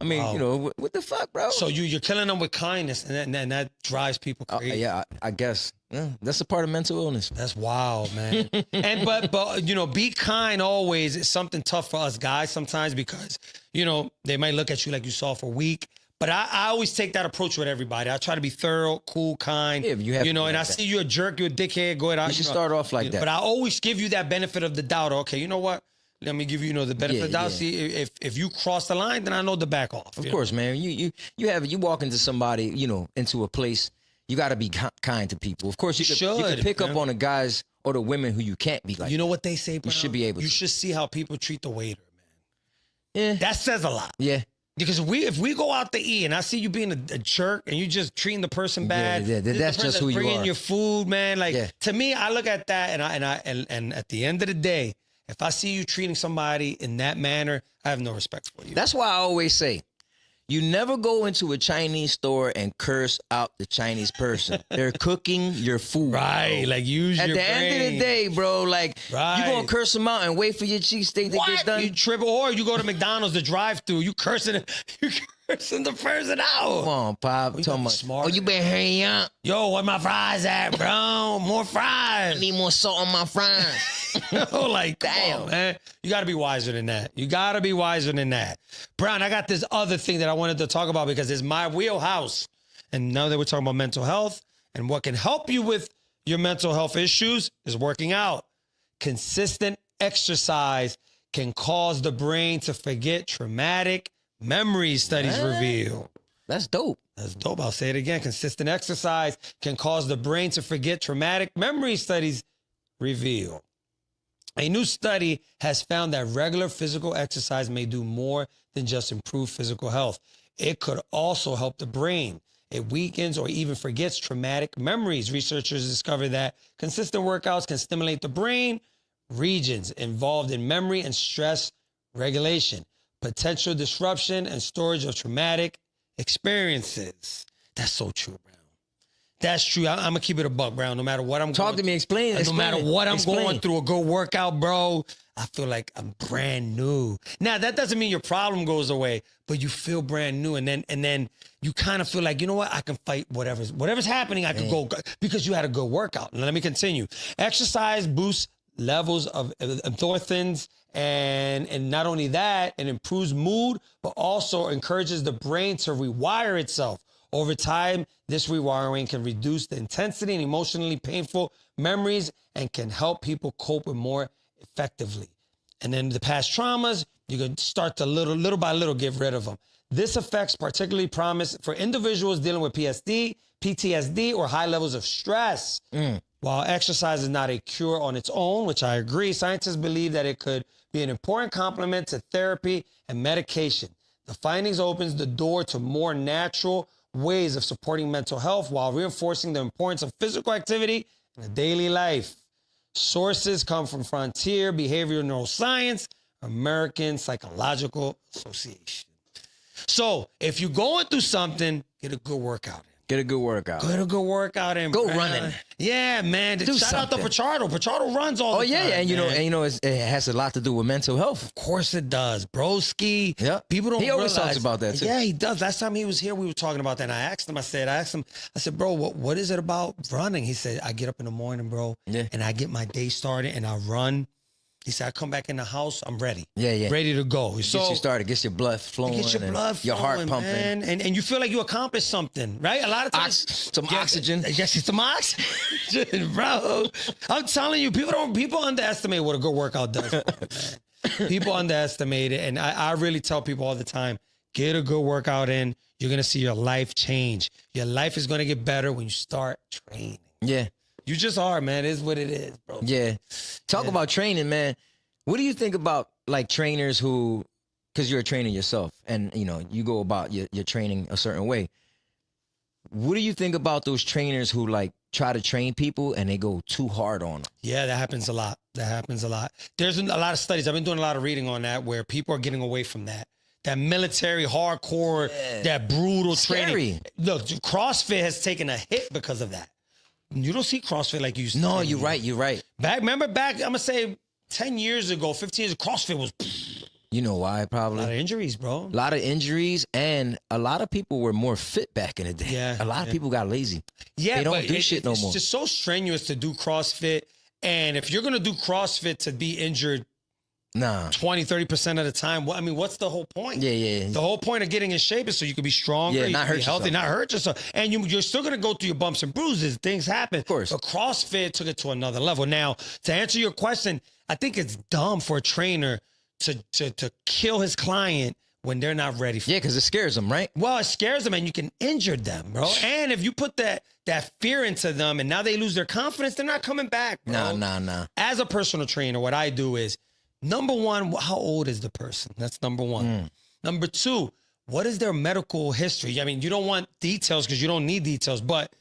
I mean, you know, what the fuck, bro? So you're killing them with kindness, and that drives people crazy. Yeah, I guess. Yeah, that's a part of mental illness. That's wild, man. And but you know, be kind always. It's something tough for us guys sometimes because, you know, they might look at you like you soft or weak. But I always take that approach with everybody. I try to be thorough, cool, kind. Yeah, you know, and I see you a jerk, you a dickhead, go ahead. You should start off like that. But I always give you that benefit of the doubt. Okay, you know what? let me give you, the benefit of the doubt. See, if you cross the line, then I know to back off. Of course, man. You walk into somebody, into a place, you got to be kind to people. Of course, you can pick up on the guys or the women who you can't be like. You know what they say, bro? You should be able to. You should see how people treat the waiter, man. Yeah. That says a lot. Yeah. Because if we go out to eat and I see you being a jerk and you just treating the person bad, that's just who you are. Bringing your food, man. Like to me, I look at that and at the end of the day, if I see you treating somebody in that manner, I have no respect for you. That's why I always say, you never go into a Chinese store and curse out the Chinese person. They're cooking your food. Right. Bro. Like use your brain. At the end of the day, bro, like you gonna curse them out and wait for your cheesesteak to get done. You trip, or you go to McDonald's, the drive-thru, you cursing the person out. Come on, Pop. You talking smart. Oh, you been hurrying up. Yo, where my fries at, bro? More fries. I need more salt on my fries. Like, damn, man. You got to be wiser than that. You got to be wiser than that. Brown, I got this other thing that I wanted to talk about because it's my wheelhouse. And now that we're talking about mental health and what can help you with your mental health issues is working out. Consistent exercise can cause the brain to forget traumatic memories, studies reveal. That's dope. That's dope. I'll say it again. Consistent exercise can cause the brain to forget traumatic memory, studies reveal. A new study has found that regular physical exercise may do more than just improve physical health. It could also help the brain. It weakens or even forgets traumatic memories. Researchers discovered that consistent workouts can stimulate the brain regions involved in memory and stress regulation, potential disruption and storage of traumatic experiences. That's so true, Brown. That's true. I'm going to keep it a buck, Brown. No matter what I'm Talk to me. Explain it. No matter what I'm going through, a good workout, bro, I feel like I'm brand new. Now, that doesn't mean your problem goes away, but you feel brand new. And then you kind of feel like, you know what? I can fight whatever's happening. I could go because you had a good workout. Now, let me continue. Exercise boosts levels of endorphins, and not only that, it improves mood, but also encourages the brain to rewire itself. Over time, this rewiring can reduce the intensity and emotionally painful memories and can help people cope with more effectively. And then the past traumas, you can start to little by little get rid of them. This affects particularly promise for individuals dealing with PTSD, or high levels of stress. While exercise is not a cure on its own, which I agree, scientists believe that it could be an important complement to therapy and medication. The findings opens the door to more natural ways of supporting mental health while reinforcing the importance of physical activity in daily life. Sources come from Frontier Behavioral Neuroscience, American Psychological Association. So if you're going through something, get a good workout in. Get a good workout. Get a good workout in. Go running. Yeah, man. Shout out to Pachardo. Pachardo runs all the time. And it has a lot to do with mental health. Of course it does. Broski. Yeah. People don't He always realize, talks about that too. Yeah, he does. Last time he was here, we were talking about that. And I said, bro, what is it about running? He said, I get up in the morning, bro, and I get my day started and I run. He said, I come back in the house, I'm ready. Yeah. Ready to go. Gets you started, gets your blood flowing. Your heart pumping. Man. And you feel like you accomplished something, right? A lot of times. Some oxygen. Yes, some oxygen, bro. I'm telling you, people underestimate what a good workout does for you, man. People underestimate it. And I really tell people all the time, get a good workout in. You're going to see your life change. Your life is going to get better when you start training. Yeah. You just are, man. It is what it is, bro. Yeah. Talk about training, man. What do you think about like trainers who, because you're a trainer yourself and, you go about your training a certain way. What do you think about those trainers who like try to train people and they go too hard on them? Yeah, that happens a lot. There's a lot of studies. I've been doing a lot of reading on that where people are getting away from that. That military, hardcore, that brutal training. Look, CrossFit has taken a hit because of that. You don't see CrossFit like you used to. No, you're right. Remember back, I'm going to say 10 years ago, 15 years ago, CrossFit was... You know why, probably? A lot of injuries, bro. A lot of injuries, and a lot of people were more fit back in the day. Yeah. A lot of people got lazy. Yeah, they don't do shit no more. It's just so strenuous to do CrossFit, and if you're going to do CrossFit to be injured 20, 30% of the time, what's the whole point? Yeah. The whole point of getting in shape is so you can be stronger, not hurt healthy, yourself. not hurt yourself. And you're still going to go through your bumps and bruises. Things happen. Of course. But CrossFit took it to another level. Now, to answer your question, I think it's dumb for a trainer to kill his client when they're not ready for it. Yeah, because it scares them, right? Well, it scares them and you can injure them, bro. And if you put that fear into them and now they lose their confidence, they're not coming back, bro. Nah. As a personal trainer, what I do is, number one, how old is the person? That's number one. Number two, what is their medical history? I mean, you don't want details because you don't need details, but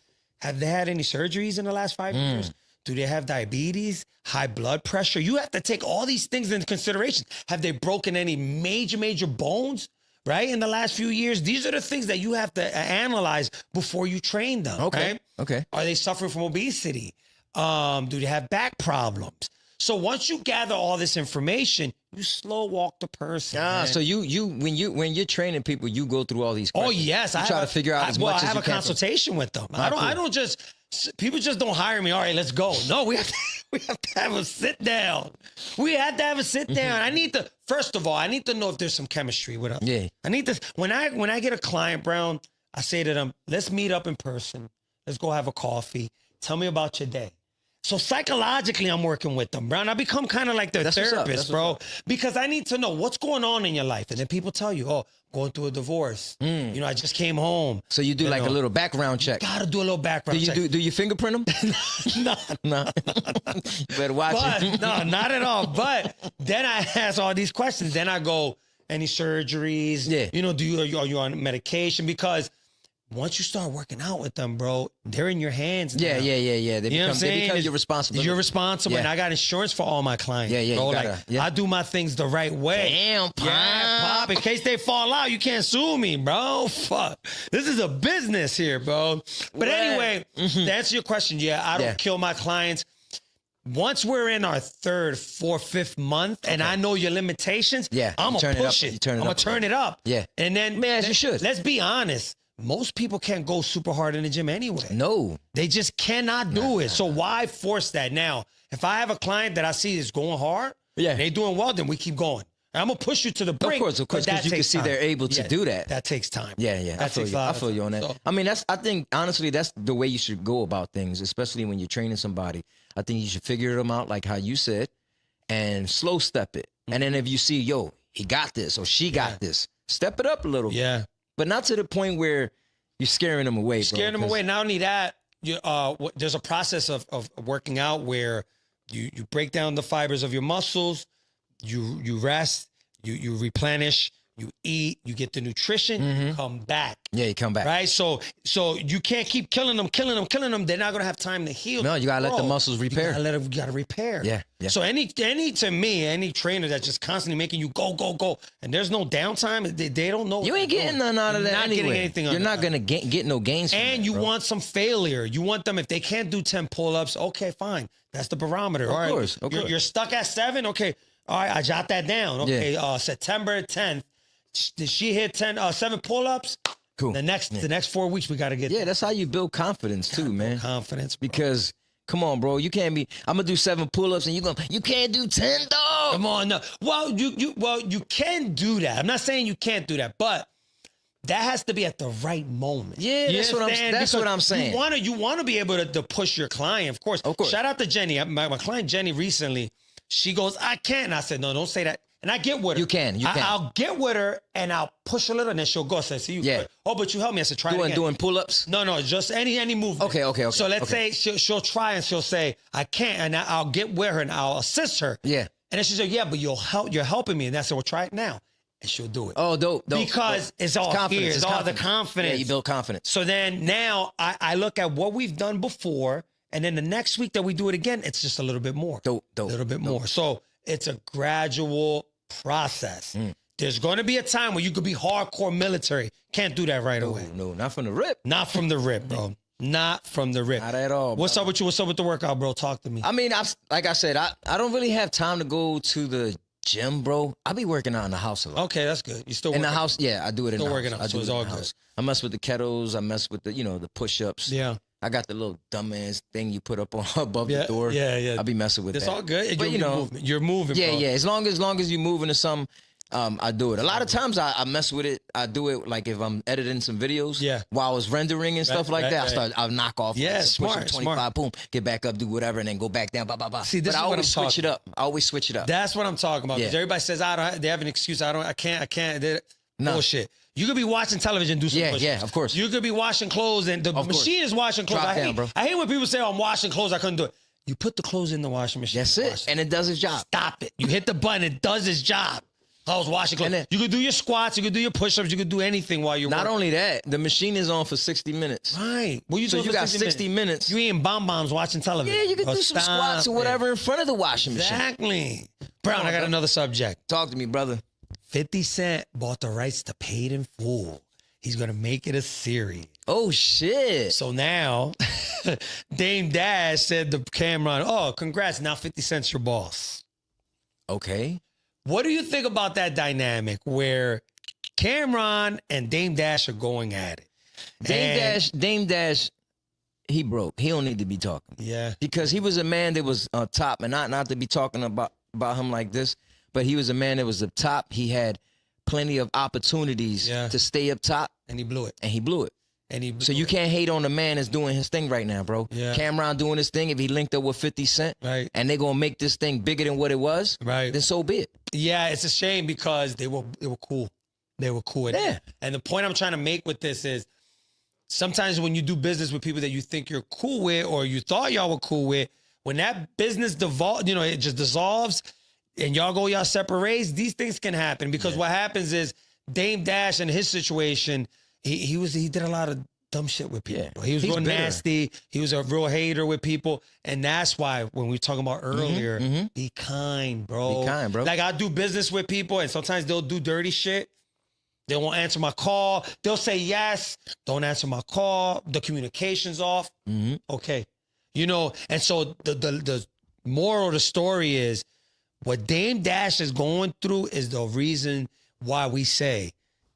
have they had any surgeries in the last 5 years? Do they have diabetes, high blood pressure? You have to take all these things into consideration. Have they broken any major bones, right, in the last few years? These are the things that you have to analyze before you train them, right? Okay. Are they suffering from obesity? Do they have back problems? So once you gather all this information, you slow walk the person. So you when you're training people, you go through all these questions. Oh yes, you try to figure out as much as you can. I have a consultation with them. I don't just, people just don't hire me. All right, let's go. No, we have to have a sit down. We have to have a sit down. I need to, first of all, I need to know if there's some chemistry with them. Yeah. I need to, when I get a client, Brown, I say to them, let's meet up in person. Let's go have a coffee. Tell me about your day. So psychologically, I'm working with them, Brown. I become kind of like their therapist, bro, because I need to know what's going on in your life. And then people tell you, oh, going through a divorce. You know, I just came home. So you do like a little background check. Gotta do a little background check. Do you fingerprint them? No. You better watch it. No, not at all. But then I ask all these questions. Then I go, any surgeries? Yeah. You know, are you on medication? Because once you start working out with them, bro, they're in your hands now. Yeah. They become your responsibility. You're responsible, and I got insurance for all my clients. Bro. I do my things the right way. Damn, Pop. Yeah, Pop. In case they fall out, you can't sue me, bro. Fuck. This is a business here, bro. But anyway, to answer your question, I don't kill my clients. Once we're in our third, fourth, fifth month, and I know your limitations, I'm going to push it. I'm going to turn it up. Yeah. And then, man, as you should. Let's be honest. Most people can't go super hard in the gym anyway. No. They just cannot do it. So why force that? Now, if I have a client that I see is going hard, they doing well, then we keep going. I'm going to push you to the brink. Of course, because you can see they're able to do that. That takes time. Yeah. I feel you on that. So, I mean, I think, honestly, that's the way you should go about things, especially when you're training somebody. I think you should figure them out like how you said and slow step it. And then if you see, yo, he got this or she got this, step it up a little. Yeah. But not to the point where you're scaring them away, bro. Scaring them away. Not only that, there's a process of working out where you break down the fibers of your muscles, you rest, you replenish, you eat, you get the nutrition, you come back. Yeah, you come back. Right? So you can't keep killing them. They're not going to have time to heal. No, you got to let the muscles repair. You got to repair. Yeah. So any trainer that's just constantly making you go, and there's no downtime, they don't know. You ain't getting none out of that anyway. Getting anything. You're not going to get no gains from and that, you bro. want some failure. You want them, if they can't do 10 pull-ups, okay, fine. That's the barometer. All right. Of course. You're stuck at 7? Okay. All right, I jot that down. Okay, September 10th. Did she hit 7 pull-ups? Cool. The next 4 weeks we got to get. Yeah, that's how you build confidence too, man. Confidence, bro. Because come on, bro, you can't be. I'm gonna do 7 pull-ups and you can't do 10, dog. Come on, no. Well, you can do that. I'm not saying you can't do that, but that has to be at the right moment. Yeah, that's what I'm saying. You wanna be able to push your client, of course. Shout out to Jenny. My client Jenny recently. She goes, I can't. And I said, no, don't say that. And I get with her. You can. I'll get with her and I'll push a little, and then she'll go. I said, see you. Yeah. Oh, but you help me. I said, try it again. Doing pull-ups? No, just any movement. Okay. So let's say she'll try and she'll say, I can't, and I'll get with her and I'll assist her. Yeah. And then she said, yeah, but you're helping me. And I said, well, try it now. And she'll do it. Oh, dope. Because it's all confidence. It's all the confidence. Yeah, you build confidence. So then now I look at what we've done before, and then the next week that we do it again, it's just a little bit more. Dope. A little bit more. So it's a gradual process. There's going to be a time where you could be hardcore military. Can't do that right away. No, not from the rip. Not from the rip, bro. Not from the rip. Not at all. What's up with you? What's up with the workout, bro? Talk to me. I mean, like I said, I don't really have time to go to the gym, bro. I be working out in the house a lot. Okay, that's good. You still in the house? Yeah, I do it in the house. Working out, so it's all good. I mess with the kettles. I mess with the push-ups. Yeah. I got the little dumbass thing you put up on above the door. Yeah. I be messing with it's that. all good. But you're moving. You're moving, bro. Yeah. As long as you're moving to something, I do it. A lot of times I mess with it. I do it like if I'm editing some videos. Yeah. While I was rendering and stuff like that, I'll knock off. Yeah, like, smart, switch to 25, smart. boom, get back up, do whatever, and then go back down. Blah blah blah. See, this but is I what always I'm switch it talking up. I always switch it up. That's what I'm talking about. Because everybody says they have an excuse. I can't. No. Bullshit. You could be watching television, do some push-ups. Yeah, of course. You could be washing clothes, and the machine is washing clothes. Drop down, bro. I hate when people say, "Oh, I'm washing clothes. I couldn't do it." You put the clothes in the washing machine. That's it, and it does its job. Stop it. You hit the button. It does its job. I was washing clothes. Then, you could do your squats. You could do your push-ups. You could do anything while you're not working. only that, the machine is on for 60 minutes. Right. Well, So you got 60 minutes. You eating bombs watching television. Yeah, you can do some squats or whatever in front of the washing machine. Exactly. Brown, I got another subject. Talk to me, brother. 50 Cent bought the rights to Paid in Full. He's going to make it a series. Oh, shit. So now, Dame Dash said to Cameron, "Oh, congrats. Now 50 Cent's your boss." Okay. What do you think about that dynamic where Cameron and Dame Dash are going at it? Dame Dash, he broke. He don't need to be talking. Yeah. Because he was a man that was top, and not to be talking about him like this, but he was a man that was up top. He had plenty of opportunities to stay up top. And he blew it. And he blew it. So you can't hate on the man that's doing his thing right now, bro. Yeah. Cameron doing his thing. If he linked up with 50 Cent, right, and they're gonna make this thing bigger than what it was, right, then so be it. Yeah, it's a shame because they were cool. They were cool. And the point I'm trying to make with this is sometimes when you do business with people that you think you're cool with or you thought y'all were cool with, when that business it just dissolves and y'all go y'all separate ways, these things can happen because what happens is Dame Dash in his situation, he did a lot of dumb shit with people. Yeah. He was real nasty. He was a real hater with people. And that's why when we were talking about earlier, be kind, bro. Be kind, bro. Like I do business with people and sometimes they'll do dirty shit. They won't answer my call. They'll say yes. Don't answer my call. The communication's off. Okay. And so the moral of the story is what Dame Dash is going through is the reason why we say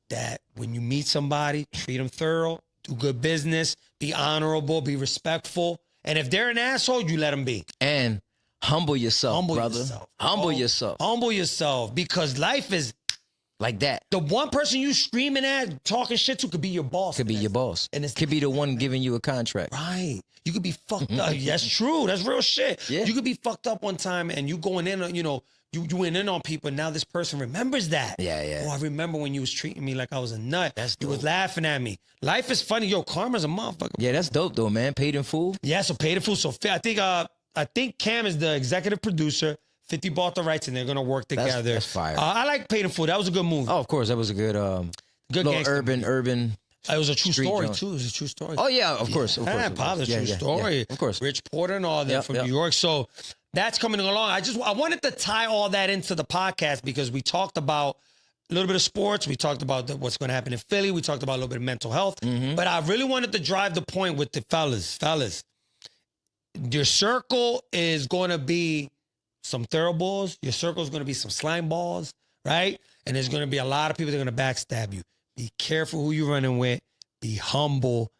that when you meet somebody, treat them thorough, do good business, be honorable, be respectful. And if they're an asshole, you let them be. And humble yourself, brother. Humble yourself. Humble yourself because life is like that. The one person you screaming at, talking shit to could be your boss. Could be your boss. And it could be the one giving you a contract. Right. You could be fucked up. That's true. That's real shit. Yeah. You could be fucked up one time and you going in on, you went in on people and now this person remembers that. Yeah. Oh, I remember when you was treating me like I was a nut. That's dope. You was laughing at me. Life is funny. Yo, karma's a motherfucker. Yeah, that's dope though, man. Paid in Full. Yeah, so Paid in Full. So I think Cam is the executive producer. 50 bought the rights and they're gonna work together. That's fire. I like Paid in Full. That was a good movie. Oh, of course, that was a good little urban. It was a true story joint. too. It was a true story. Oh yeah, of course. Of course. It's a true story. Yeah, of course. Rich Porter and all that from New York. So that's coming along. I wanted to tie all that into the podcast because we talked about a little bit of sports. We talked about what's going to happen in Philly. We talked about a little bit of mental health. But I really wanted to drive the point with the fellas. Your circle is going to be some thoroughballs. Your circle is going to be some slime balls, right? And there's going to be a lot of people that are going to backstab you. Be careful who you're running with. Be humble.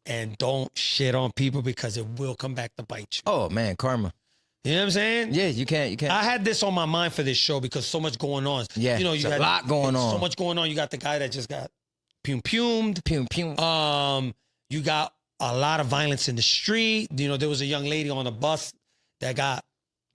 And don't shit on people because it will come back to bite you. Oh, man, karma. You know what I'm saying? Yeah, you can't. I had this on my mind for this show because so much going on. Yeah, you got a lot going on. So much going on. You got the guy that just got pumed. You got a lot of violence in the street. There was a young lady on the bus that got,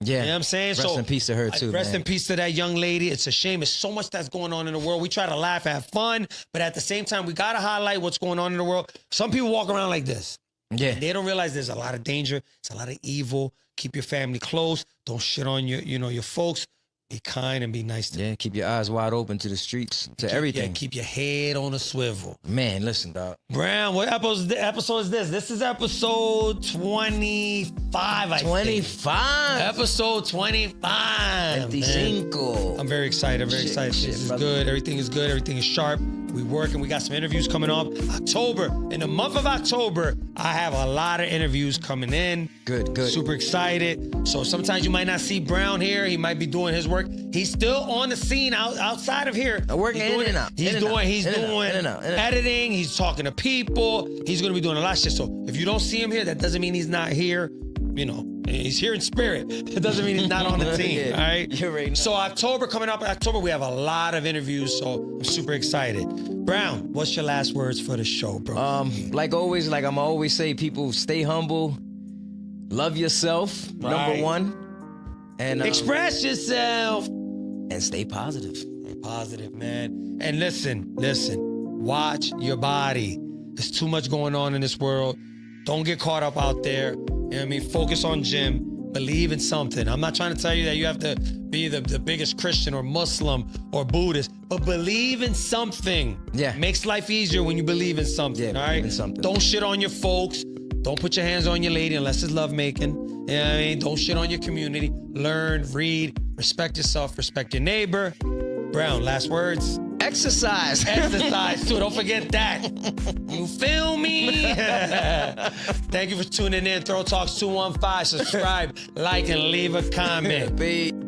you know what I'm saying? Rest in peace to her too, Rest in peace to that young lady. It's a shame. It's so much that's going on in the world. We try to laugh, have fun, but at the same time, we got to highlight what's going on in the world. Some people walk around like this. Yeah. They don't realize there's a lot of danger. It's a lot of evil. Keep your family close. Don't shit on your folks. Be kind and be nice to them. Yeah, keep your eyes wide open to the streets, to everything. Yeah, keep your head on a swivel. Man, listen, dog. Brown, what episode is this? This is episode 25, I think. 25. Episode 25. 25. I'm very excited. This is good. Everything is good. Everything is sharp. We working. We got some interviews coming up. October. In the month of October, I have a lot of interviews coming in. Good. Super excited. So sometimes you might not see Brown here. He might be doing his work. He's still on the scene outside of here. Working in and out. He's doing editing. He's talking to people. He's going to be doing a lot of shit. So if you don't see him here, that doesn't mean he's not here. He's here in spirit. It doesn't mean he's not on the team. Yeah, all right. you're right. So October coming up. October we have a lot of interviews. So I'm super excited. Brown, what's your last words for the show, bro? Like always, like I'm always say, people stay humble, love yourself, number one, and express yourself and stay positive. Stay positive, man. And listen. Watch your body. There's too much going on in this world. Don't get caught up out there. You know what I mean? Focus on gym. Believe in something. I'm not trying to tell you that you have to be the biggest Christian or Muslim or Buddhist, but believe in something. Yeah. Makes life easier when you believe in something. Yeah, all right? believe in something. Don't shit on your folks. Don't put your hands on your lady unless it's lovemaking. You know what I mean? Don't shit on your community. Learn, read, respect yourself, respect your neighbor. Brown, last words? Exercise. Exercise too. Don't forget that. You feel me? Thank you for tuning in. Throw Talks 215. Subscribe, like, and leave a comment.